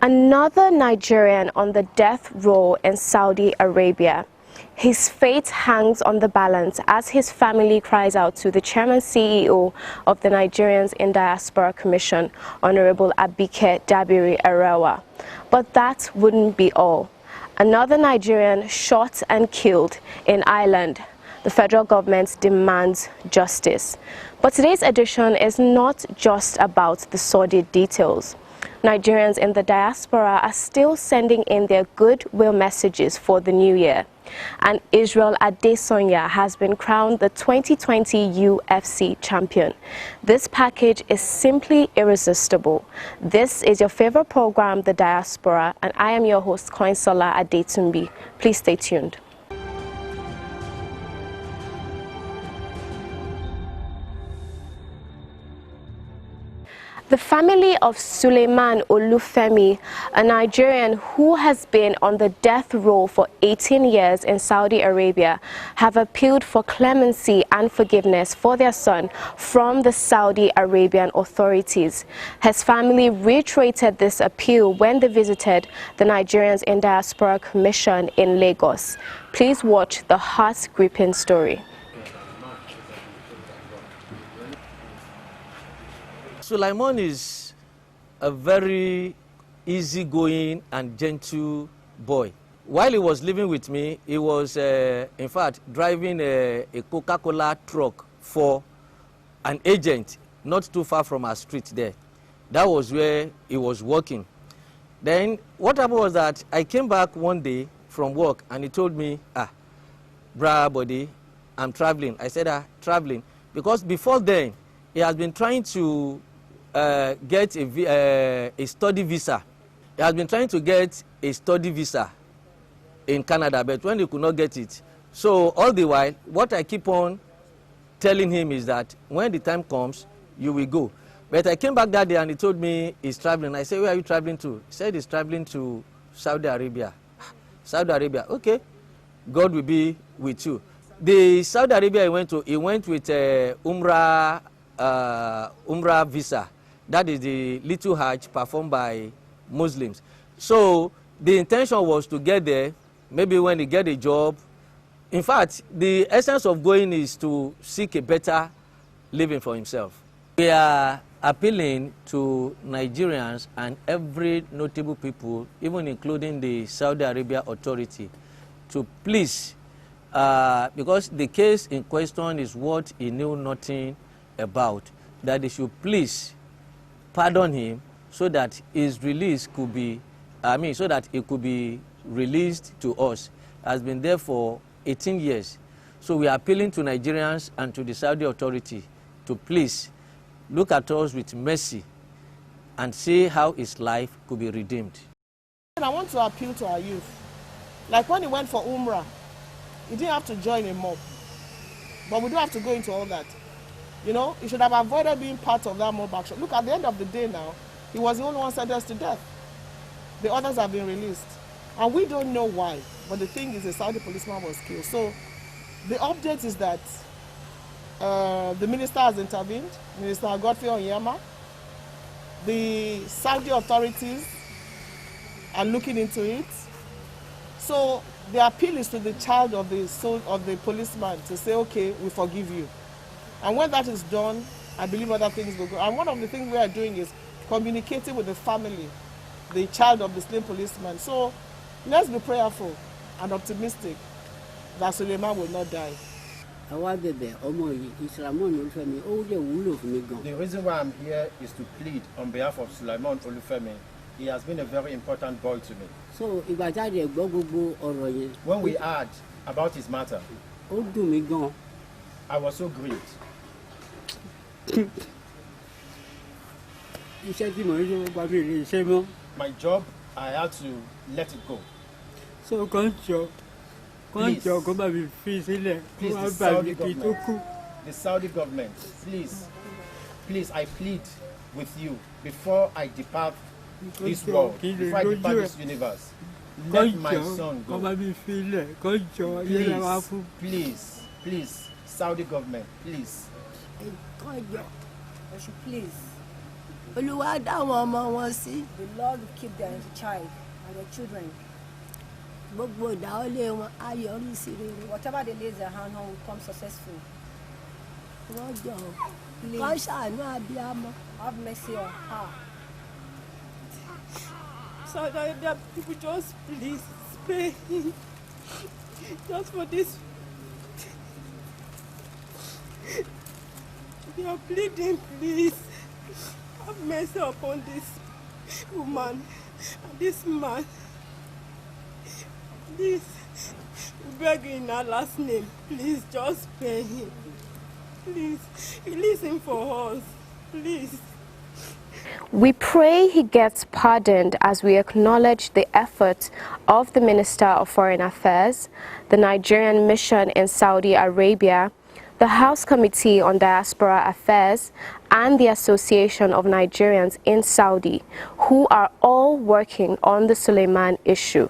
Another Nigerian on the death row in Saudi Arabia. His fate hangs on the balance as his family cries out to the chairman CEO of the Nigerians in Diaspora Commission, Honorable Abike Dabiri Arawa. But that wouldn't be all. Another Nigerian shot and killed in Ireland. The federal government demands justice. But today's edition is not just about the sordid details. Nigerians in the diaspora are still sending in their goodwill messages for the new year. And Israel Adesanya has been crowned the 2020 UFC champion. This package is simply irresistible. This is your favorite program, The Diaspora, and I am your host, Koinsola Adetumbi. Please stay tuned. The family of Suleiman Olufemi, a Nigerian who has been on the death row for 18 years in Saudi Arabia, have appealed for clemency and forgiveness for their son from the Saudi Arabian authorities. His family reiterated this appeal when they visited the Nigerians in Diaspora Commission in Lagos. Please watch the heart-gripping story. Sulaiman is a very easygoing and gentle boy. While he was living with me, he was, in fact, driving a Coca-Cola truck for an agent not too far from our street there. That was where he was working. Then what happened was that I came back one day from work and he told me, brah, buddy, I'm traveling. I said, traveling. Because before then, he has been trying to get a study visa. He has been trying to get a study visa in Canada, but when he could not get it. So all the while, what I keep on telling him is that when the time comes, you will go. But I came back that day and he told me he's traveling. I said, where are you traveling to? He said he's traveling to Saudi Arabia. Saudi Arabia, okay. God will be with you. The Saudi Arabia he went with Umrah visa. That is the little Hajj performed by Muslims. So the intention was to get there, maybe when he get a job. In fact, the essence of going is to seek a better living for himself. We are appealing to Nigerians and every notable people, even including the Saudi Arabia authority, to please, because the case in question is what he knew nothing about, that they should please pardon him so that his release could be, so that it could be released to us. Has been there for 18 years. So we are appealing to Nigerians and to the Saudi authority to please look at us with mercy and see how his life could be redeemed. I want to appeal to our youth. Like when he went for Umrah, he didn't have to join a mob. But we don't have to go into all that. You know, he should have avoided being part of that mob action. Look, at the end of the day now, he was the only one sentenced to death. The others have been released. And we don't know why. But the thing is, a Saudi policeman was killed. So the update is that the minister has intervened, Minister Godfrey Onyema. The Saudi authorities are looking into it. So the appeal is to the child of the policeman to say, okay, we forgive you. And when that is done, I believe other things will go. And one of the things we are doing is communicating with the family, the child of the slain policeman. So let's be prayerful and optimistic that Suleiman will not die. The reason why I'm here is to plead on behalf of Suleiman Olufemi. He has been a very important boy to me. So when we heard about his matter, I was so grieved. My job, I had to let it go. So Please, the Saudi government, please, I plead with you before I depart this world, before I depart this universe. Let my son go. Please, Saudi government, please. Please, Olúwa dá àwọn ọmọ wọn sí. The Lord will keep their child and their children. Gbogbo ìdáwọ́lé wọn á yọrí sí rere. Whatever they lay their hand on will come successful. Wọ́n jọ kán ṣàánú abiyamọ. Have mercy on her. So that people just please spare him. Just for this. They are pleading, please. Have mercy upon this woman and this man. Please, we beg you in our last name. Please, just spare him. Please, release him for us. Please. We pray he gets pardoned as we acknowledge the efforts of the Minister of Foreign Affairs, the Nigerian Mission in Saudi Arabia, the House Committee on Diaspora Affairs, and the Association of Nigerians in Saudi, who are all working on the Suleiman issue.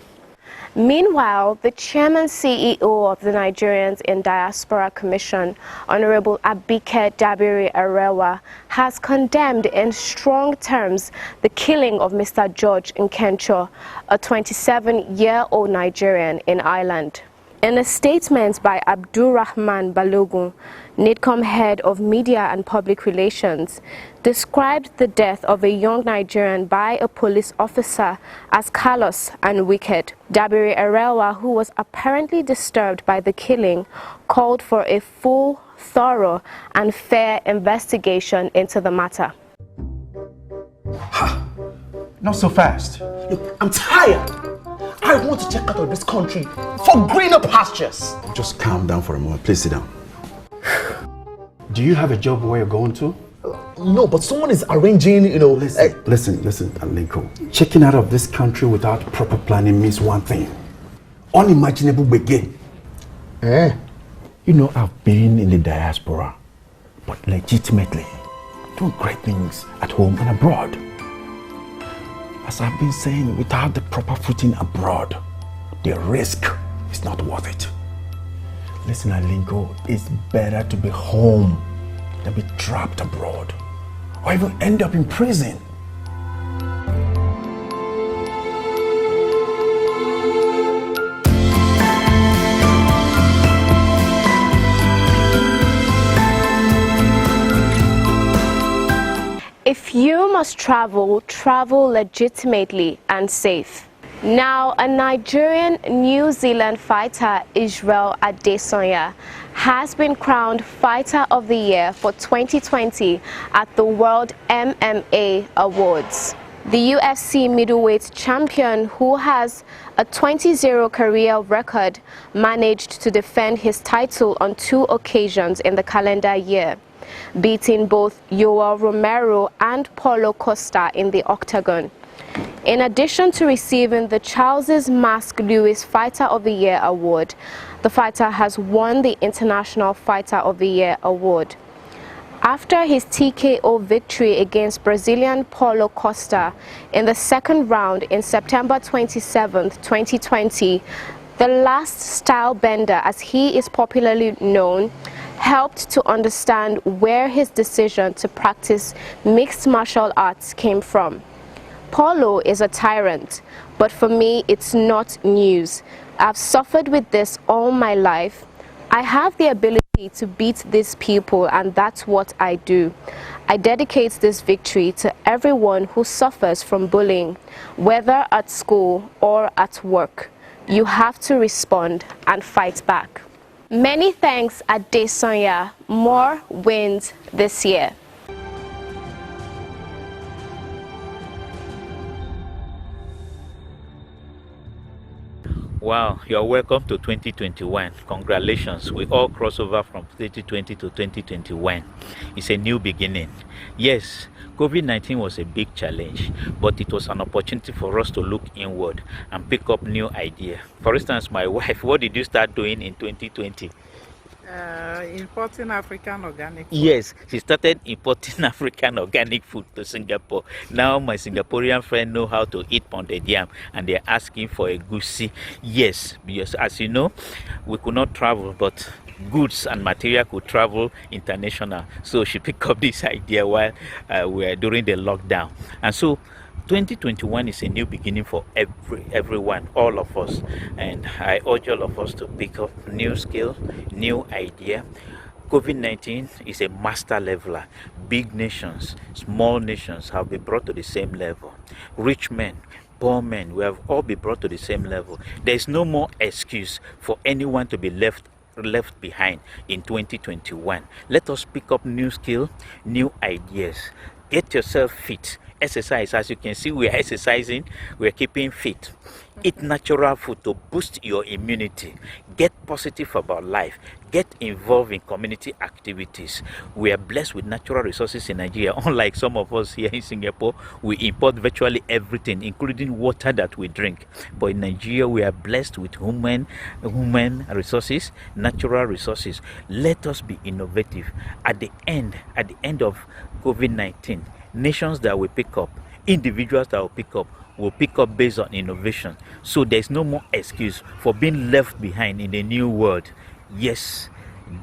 Meanwhile, the Chairman CEO of the Nigerians in Diaspora Commission, Honorable Abike Dabiri Arewa, has condemned in strong terms the killing of Mr. George Nkencho, a 27-year-old Nigerian in Ireland. In a statement by Abdulrahman Balogun, NIDCOM head of media and public relations, described the death of a young Nigerian by a police officer as callous and wicked. Dabiri Arewa, who was apparently disturbed by the killing, called for a full, thorough and fair investigation into the matter. Ha! Not so fast. Look, I'm tired. I want to check out of this country for greener pastures. Just calm down for a moment. Please sit down. Do you have a job where you're going to? No, but someone is arranging, you know... Listen, Alinko. Checking out of this country without proper planning means one thing. Unimaginable begin. You know, I've been in the diaspora, but legitimately doing great things at home and abroad. As I've been saying, without the proper footing abroad, the risk is not worth it. Listen, Alinko, it's better to be home than be trapped abroad, or even end up in prison. If you must travel, travel legitimately and safe. Now, a Nigerian New Zealand fighter, Israel Adesanya, has been crowned Fighter of the Year for 2020 at the World MMA Awards. The UFC middleweight champion, who has a 20-0 career record, managed to defend his title on 2 occasions in the calendar year, beating both Yoel Romero and Paulo Costa in the octagon. In addition to receiving the Charles Mask Lewis Fighter of the Year award, the fighter has won the International Fighter of the Year award. After his TKO victory against Brazilian Paulo Costa in the second round in September 27, 2020, the last style bender, as he is popularly known, helped to understand where his decision to practice mixed martial arts came from. Paulo is a tyrant, but for me it's not news. I've suffered with this all my life. I have the ability to beat these people, and that's what I do. I dedicate this victory to everyone who suffers from bullying, whether at school or at work. You have to respond and fight back. Many thanks, Adesanya. More wins this year. Wow, you're welcome to 2021. Congratulations. We all cross over from 2020 to 2021. It's a new beginning. Yes, COVID-19 was a big challenge, but it was an opportunity for us to look inward and pick up new ideas. For instance, my wife, what did you start doing in 2020? Importing African organic food. Yes, she started importing African organic food to Singapore. Now my Singaporean friend know how to eat pounded yam, and they're asking for a goosey. Yes, because as you know, we could not travel, but goods and material could travel international. So she picked up this idea while we were during the lockdown, and so 2021 is a new beginning for everyone, all of us, and I urge all of us to pick up new skill, new idea. COVID-19 is a master leveler. Big nations, small nations have been brought to the same level. Rich men, poor men, we have all been brought to the same level. There is no more excuse for anyone to be left behind in 2021. Let us pick up new skill, new ideas. Get yourself fit. Exercise. As you can see, we are exercising, we are keeping fit. Eat natural food to boost your immunity. Get positive about life. Get involved in community activities. We are blessed with natural resources in Nigeria. Unlike some of us here in Singapore, we import virtually everything, including water that we drink. But in Nigeria, we are blessed with human resources, natural resources. Let us be innovative. At the end of COVID-19, nations that will pick up, individuals that will pick up based on innovation. So there's no more excuse for being left behind in the new world. Yes,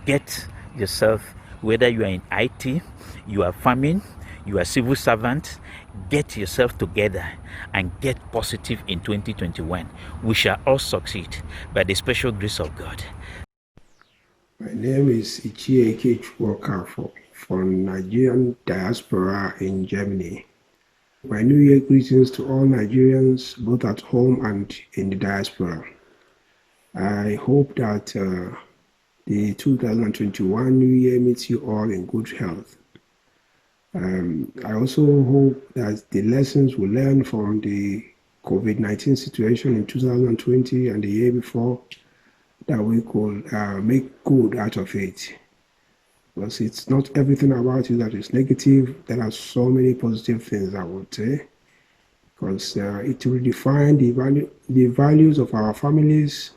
get yourself, whether you are in IT, you are farming, you are civil servant, get yourself together and get positive in 2021. We shall all succeed by the special grace of God. My name is Ichie Chukwu from Nigerian Diaspora in Germany. My New Year greetings to all Nigerians, both at home and in the diaspora. I hope that the 2021 New Year meets you all in good health. I also hope that the lessons we learned from the COVID-19 situation in 2020 and the year before, that we could make good out of it. Because it's not everything about it that is negative. There are so many positive things, I would say. Because it will define the values of our families,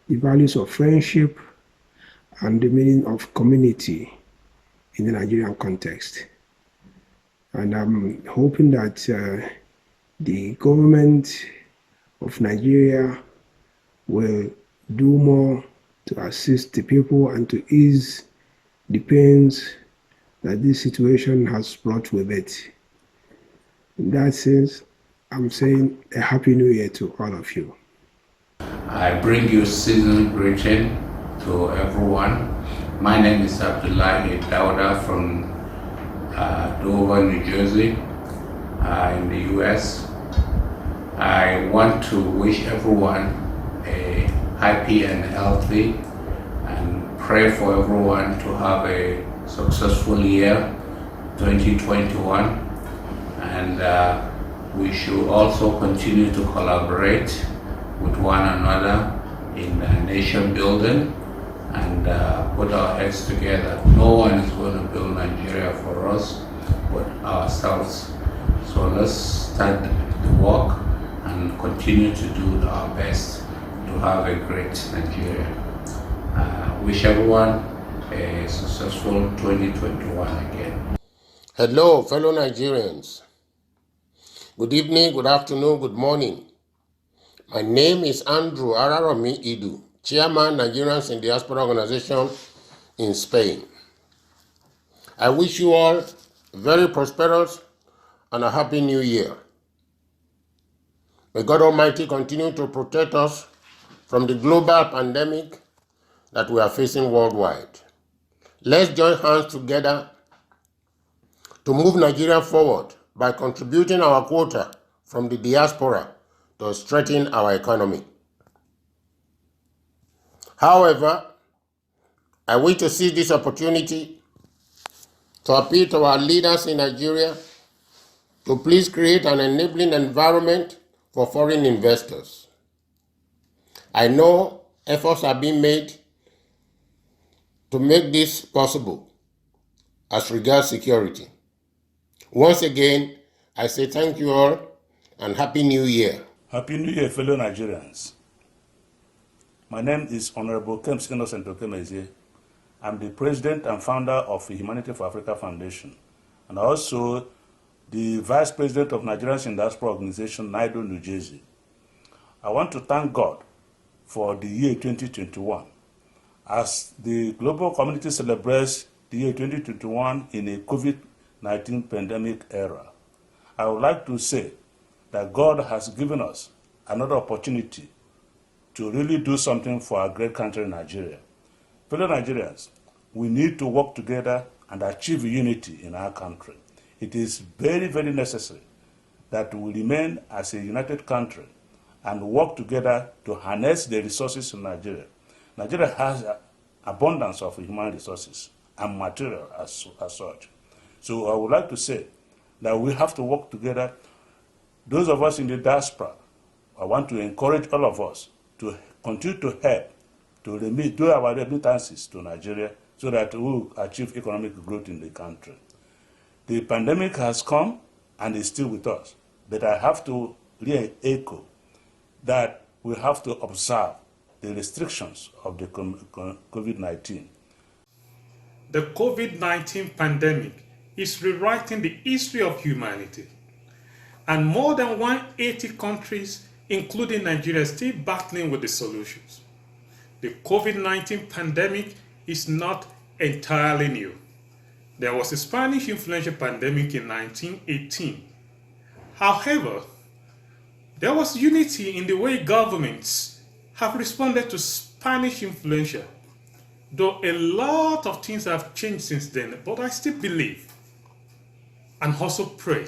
the values of friendship, and the meaning of community in the Nigerian context. And I'm hoping that the government of Nigeria will do more to assist the people and to ease the pains that this situation has brought with it. In that sense, I'm saying a Happy New Year to all of you. I bring you seasonal greeting to everyone. My name is Abdullahi Dauda from Dover, New Jersey, in the US. I want to wish everyone a happy and healthy, and pray for everyone to have a successful year 2021, and we should also continue to collaborate with one another in nation building and put our heads together. No one is going to build Nigeria for us but ourselves. So let's start the work and continue to do our best to have a great Nigeria. Wish everyone a successful 2021 again. Hello, fellow Nigerians. Good evening, good afternoon, good morning. My name is Andrew Araromi Idu, Chairman, Nigerians in Diaspora Organization in Spain. I wish you all a very prosperous and a happy new year. May God Almighty continue to protect us from the global pandemic that we are facing worldwide. Let's join hands together to move Nigeria forward by contributing our quota from the diaspora to strengthen our economy. However, I wish to seize this opportunity to appeal to our leaders in Nigeria to please create an enabling environment for foreign investors. I know efforts are being made to make this possible as regards security. Once again, I say thank you all and Happy New Year. Happy New Year, fellow Nigerians. My name is Honorable Kems Innocent Okemeze, I'm the president and founder of Humanity for Africa Foundation, and also the vice president of Nigerians in Diaspora organization, NIDO, New Jersey. I want to thank God for the year 2021. As the global community celebrates the year 2021 in a COVID-19 pandemic era, I would like to say that God has given us another opportunity to really do something for our great country, Nigeria. Fellow Nigerians, we need to work together and achieve unity in our country. It is very, very necessary that we remain as a united country and work together to harness the resources in Nigeria. Nigeria has an abundance of human resources and material as such. So I would like to say that we have to work together. Those of us in the diaspora, I want to encourage all of us to continue to help, to do our remittances to Nigeria so that we will achieve economic growth in the country. The pandemic has come and is still with us, but I have to re-echo that we have to observe the restrictions of the COVID-19. The COVID-19 pandemic is rewriting the history of humanity, and more than 180 countries, including Nigeria, are still battling with the solutions. The COVID-19 pandemic is not entirely new. There was a Spanish influenza pandemic in 1918. However, there was unity in the way governments have responded to Spanish influenza, though a lot of things have changed since then. But I still believe and also pray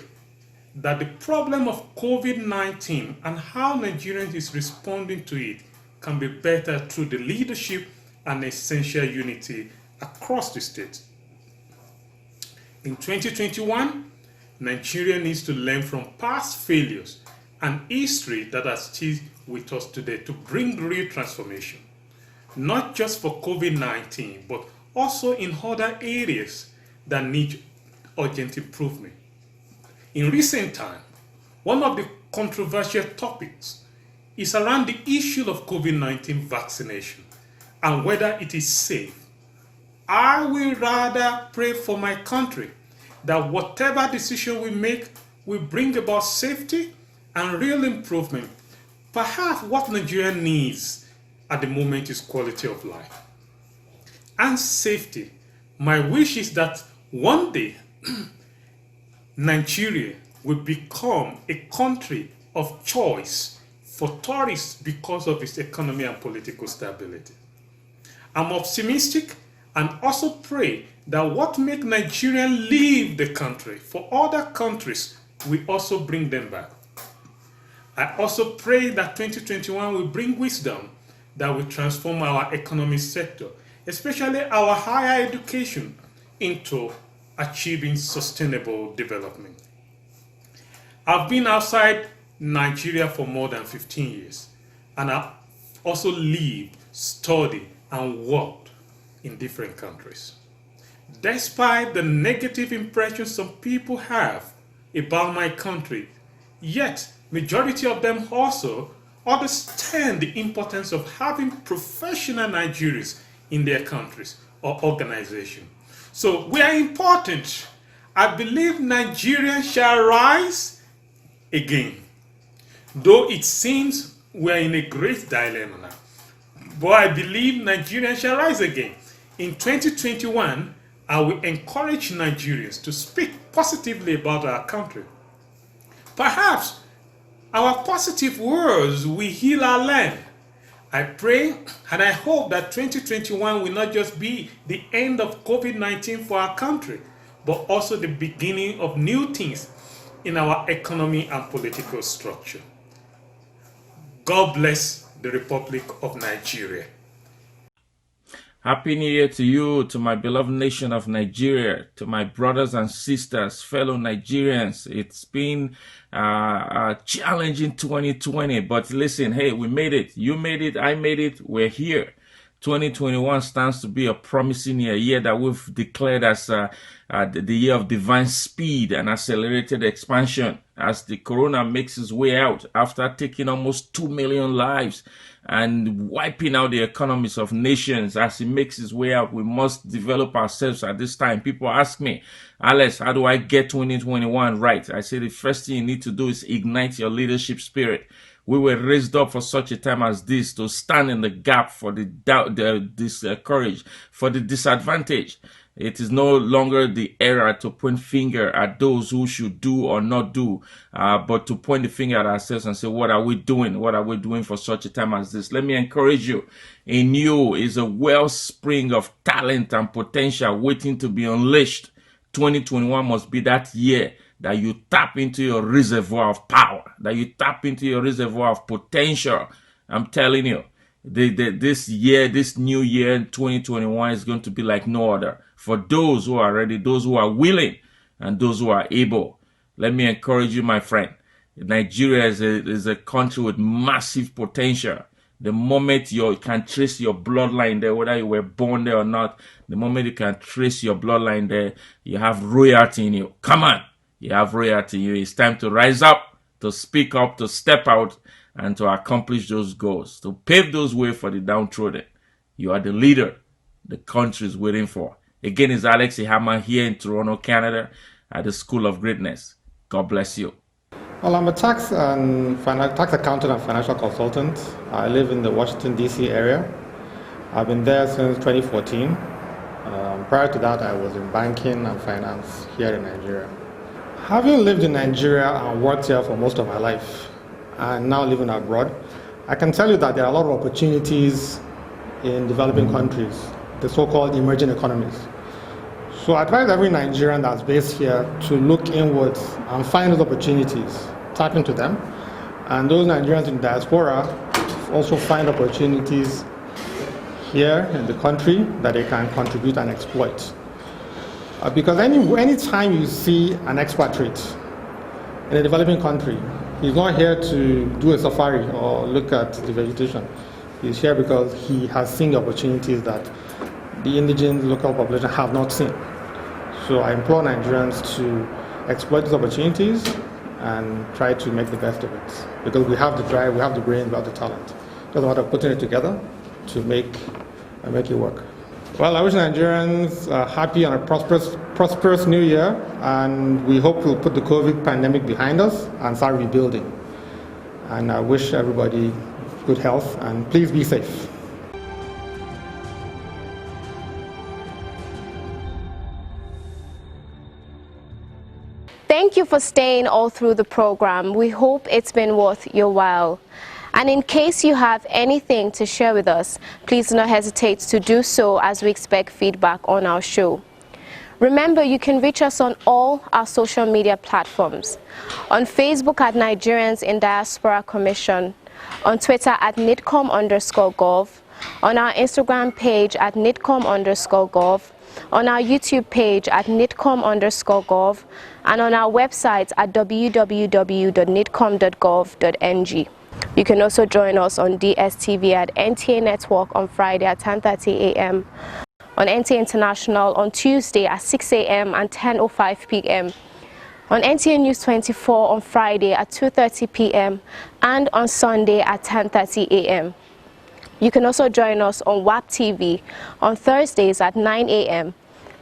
that the problem of COVID-19 and how Nigerians is responding to it can be better through the leadership and essential unity across the state. In 2021, Nigeria needs to learn from past failures and history that are still with us today to bring real transformation, not just for COVID-19, but also in other areas that need urgent improvement. In recent time, one of the controversial topics is around the issue of COVID-19 vaccination and whether it is safe. I will rather pray for my country that whatever decision we make will bring about safety and real improvement. Perhaps what Nigeria needs at the moment is quality of life and safety. My wish is that one day Nigeria will become a country of choice for tourists because of its economy and political stability. I'm optimistic and also pray that what makes Nigerians leave the country for other countries will also bring them back. I also pray that 2021 will bring wisdom that will transform our economic sector, especially our higher education, into achieving sustainable development. I've been outside Nigeria for more than 15 years, and I've also lived, studied, and worked in different countries. Despite the negative impression some people have about my country, yet majority of them also understand the importance of having professional Nigerians in their countries or organizations. So we are important. I believe Nigeria shall rise again. Though it seems we are in a great dilemma now. But I believe Nigeria shall rise again. In 2021, I will encourage Nigerians to speak positively about our country. Perhaps our positive words will heal our land. I pray and I hope that 2021 will not just be the end of COVID-19 for our country, but also the beginning of new things in our economy and political structure. God bless the Republic of Nigeria. Happy New Year to you, to my beloved nation of Nigeria, to my brothers and sisters, fellow Nigerians. It's been a challenging 2020, but listen, hey, we made it. You made it. I made it. We're here. 2021 stands to be a promising year, a year that we've declared as the year of divine speed and accelerated expansion as the corona makes its way out after taking almost 2 million lives and wiping out the economies of nations. As it makes its way out, we must develop ourselves at this time. People ask me, Alex, how do I get 2021 right? I say the first thing you need to do is ignite your leadership spirit. We were raised up for such a time as this to stand in the gap for the courage, for the disadvantaged. It is no longer the era to point finger at those who should do or not do, but to point the finger at ourselves and say, what are we doing? What are we doing for such a time as this? Let me encourage you. In you is a wellspring of talent and potential waiting to be unleashed. 2021 must be that year that you tap into your reservoir of power, that you tap into your reservoir of potential. I'm telling you, this year, this new year, 2021 is going to be like no other. For those who are ready, those who are willing, and those who are able. Let me encourage you, my friend. Nigeria is a country with massive potential. The moment you can trace your bloodline there, whether you were born there or not, the moment you can trace your bloodline there, you have royalty in you. Come on, you have royalty in you. It's time to rise up, to speak up, to step out, and to accomplish those goals, to pave those way for the downtrodden. You are the leader the country is waiting for. Again, it's Alex Ihama here in Toronto, Canada, at the School of Greatness. God bless you. Well, I'm a tax accountant and financial consultant. I live in the Washington, D.C. area. I've been there since 2014. Prior to that, I was in banking and finance here in Nigeria. Having lived in Nigeria and worked here for most of my life, and now living abroad, I can tell you that there are a lot of opportunities in developing countries, the so-called emerging economies. So I advise every Nigerian that's based here to look inwards and find those opportunities, tap into them. And those Nigerians in diaspora also find opportunities here in the country that they can contribute and exploit. Because any time you see an expatriate in a developing country, he's not here to do a safari or look at the vegetation. He's here because he has seen the opportunities that the indigenous local population have not seen. So I implore Nigerians to exploit these opportunities and try to make the best of it. Because we have the drive, we have the brain, we have the talent. It doesn't matter putting it together to make it work. Well, I wish Nigerians a happy and a prosperous new year, and we hope we'll put the COVID pandemic behind us and start rebuilding. And I wish everybody good health, and please be safe. Thank you for staying all through the program. We hope it's been worth your while. And in case you have anything to share with us, please do not hesitate to do so, as we expect feedback on our show. Remember, you can reach us on all our social media platforms. On Facebook at Nigerians in Diaspora Commission, on Twitter at nidcom_gov, on our Instagram page at nidcom_gov, on our YouTube page at nidcom_gov, and on our website at www.nidcom.gov.ng. You can also join us on DSTV at NTA Network on Friday at 10:30 a.m., on NTA International on Tuesday at 6 a.m. and 10:05 p.m., on NTA News 24 on Friday at 2:30 p.m. and on Sunday at 10:30 a.m. You can also join us on WAP TV on Thursdays at 9 a.m.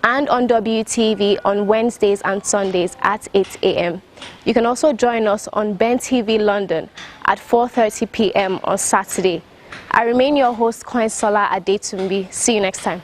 and on WTV on Wednesdays and Sundays at 8 a.m. You can also join us on Ben TV London at 4:30 p.m. on Saturday. I remain your host, Koinsola Adetumbi. See you next time.